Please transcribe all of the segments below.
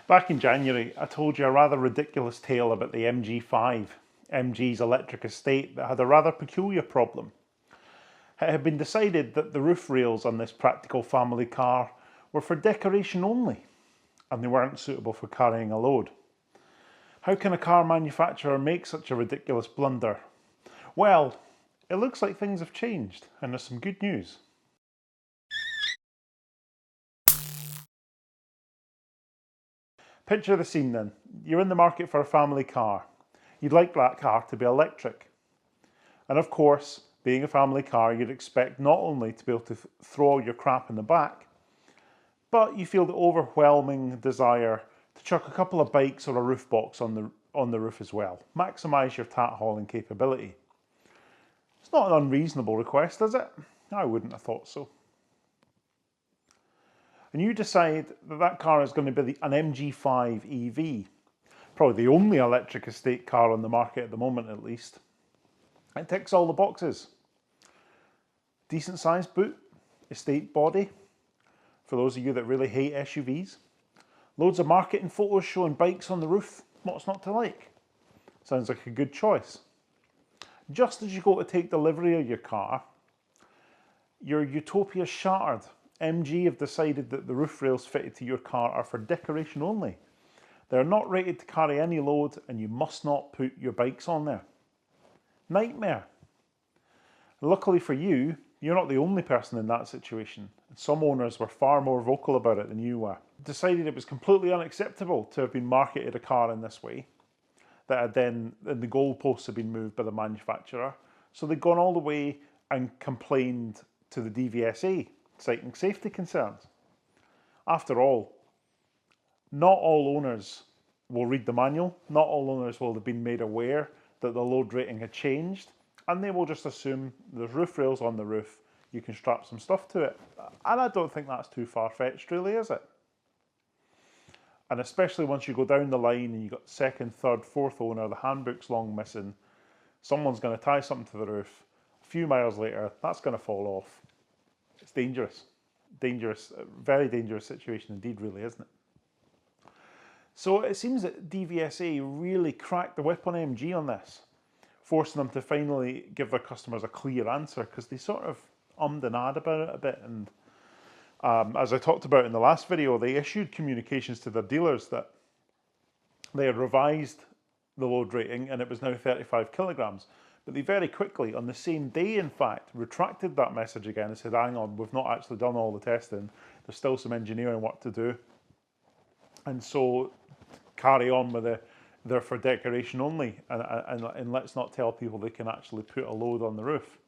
Back in January, I told you a rather ridiculous tale about the MG5, MG's electric estate, that had a rather peculiar problem. It had been decided that the roof rails on this practical family car were for decoration only, and they weren't suitable for carrying a load. How can a car manufacturer make such a ridiculous blunder? Well, it looks like things have changed, and there's some good news. Picture the scene then. You're in the market for a family car. You'd like that car to be electric. And of course, being a family car, you'd expect not only to be able to throw all your crap in the back, but you feel the overwhelming desire to chuck a couple of bikes or a roof box on the roof as well. Maximise your tat hauling capability. It's not an unreasonable request, is it? I wouldn't have thought so. And you decide that that car is going to be an MG5 EV, probably the only electric estate car on the market at the moment at least. It ticks all the boxes. Decent sized boot, estate body, for those of you that really hate SUVs. Loads of marketing photos showing bikes on the roof. What's not to like? Sounds like a good choice. Just as you go to take delivery of your car, your utopia's shattered. MG have decided that the roof rails fitted to your car are for decoration only. They're not rated to carry any load, and you must not put your bikes on there. Nightmare. Luckily for you, you're not the only person in that situation. Some owners were far more vocal about it than you were. Decided it was completely unacceptable to have been marketed a car in this way, that had then the goalposts had been moved by the manufacturer. So they'd gone all the way and complained to the DVSA, citing safety concerns. After all, not all owners will read the manual, not all owners will have been made aware that the load rating had changed, and they will just assume there's roof rails on the roof, you can strap some stuff to it. And I don't think that's too far-fetched really, is it? And especially once you go down the line and you've got second, third, fourth owner, the handbook's long missing, someone's going to tie something to the roof, a few miles later, that's going to fall off. It's dangerous. Dangerous, very dangerous situation indeed, really, isn't it? So it seems that DVSA really cracked the whip on MG on this, forcing them to finally give their customers a clear answer, because they sort of ummed and ahed about it a bit. And as I talked about in the last video, they issued communications to their dealers that they had revised the load rating and it was now 35 kilograms. But they very quickly, on the same day in fact, retracted that message again and said, hang on, we've not actually done all the testing. There's still some engineering work to do. And so carry on with they're for decoration only, and let's not tell people they can actually put a load on the roof.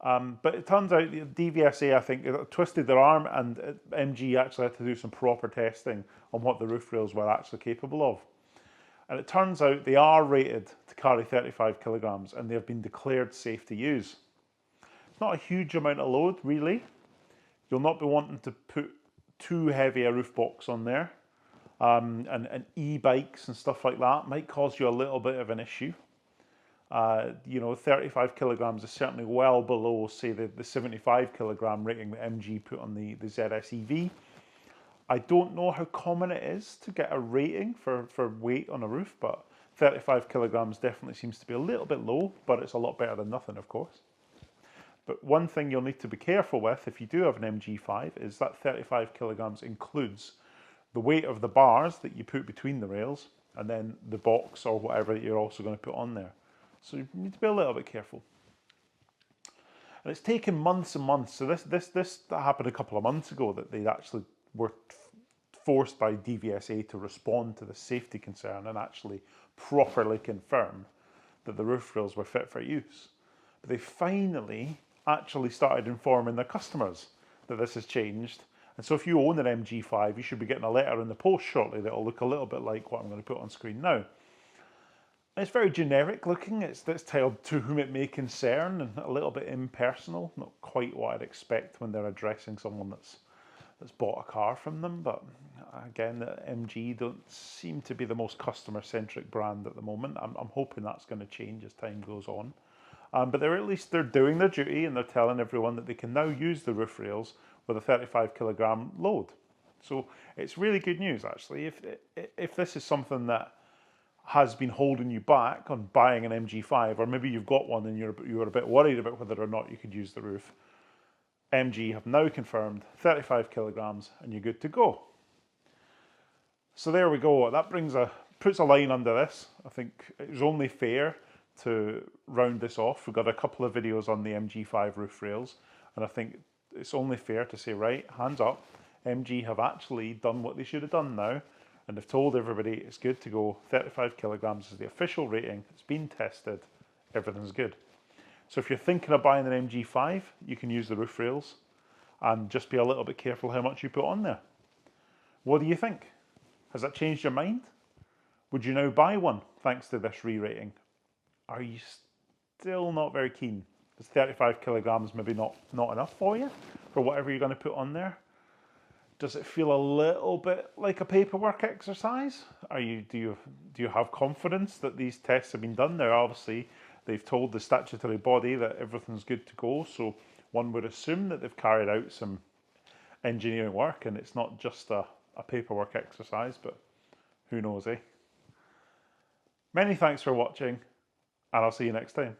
But it turns out the DVSA, I think, twisted their arm, and MG actually had to do some proper testing on what the roof rails were actually capable of. And it turns out they are rated to carry 35 kilograms and they have been declared safe to use. It's not a huge amount of load, really. You'll not be wanting to put too heavy a roof box on there. And e-bikes and stuff like that might cause you a little bit of an issue. 35 kilograms is certainly well below, say, the 75 kilogram rating that MG put on the ZS EV. I don't know how common it is to get a rating for weight on a roof, but 35 kilograms definitely seems to be a little bit low, but it's a lot better than nothing, of course. But one thing you'll need to be careful with if you do have an MG5 is that 35 kilograms includes the weight of the bars that you put between the rails and then the box or whatever that you're also going to put on there. So you need to be a little bit careful. And it's taken months and months. So this happened a couple of months ago, that they actually were forced by DVSA to respond to the safety concern and actually properly confirm that the roof rails were fit for use. But they finally actually started informing their customers that this has changed. And so if you own an MG5, you should be getting a letter in the post shortly that will look a little bit like what I'm going to put on screen now. It's very generic looking. It's titled "To Whom It May Concern" and a little bit impersonal. Not quite what I'd expect when they're addressing someone that's bought a car from them. But again, MG don't seem to be the most customer-centric brand at the moment. I'm hoping that's going to change as time goes on. But they're doing their duty, and they're telling everyone that they can now use the roof rails with a 35 kilogram load. So it's really good news, actually. If this is something that has been holding you back on buying an MG5, or maybe you've got one and you were a bit worried about whether or not you could use the roof, MG have now confirmed 35 kilograms and you're good to go. So there we go. That puts a line under this. I think it was only fair to round this off. We've got a couple of videos on the MG5 roof rails, and I think it's only fair to say, right, hands up, MG have actually done what they should have done now, and they've told everybody it's good to go. 35 kilograms is the official rating. It's been tested. Everything's good. So if you're thinking of buying an MG5, you can use the roof rails, and just be a little bit careful how much you put on there. What do you think? Has that changed your mind? Would you now buy one thanks to this re-rating? Are you still not very keen? Is 35 kilograms maybe not enough for you for whatever you're going to put on there? Does it feel a little bit like a paperwork exercise? Do you have confidence that these tests have been done? Now, obviously, they've told the statutory body that everything's good to go, so one would assume that they've carried out some engineering work and it's not just a paperwork exercise, but who knows, eh? Many thanks for watching, and I'll see you next time.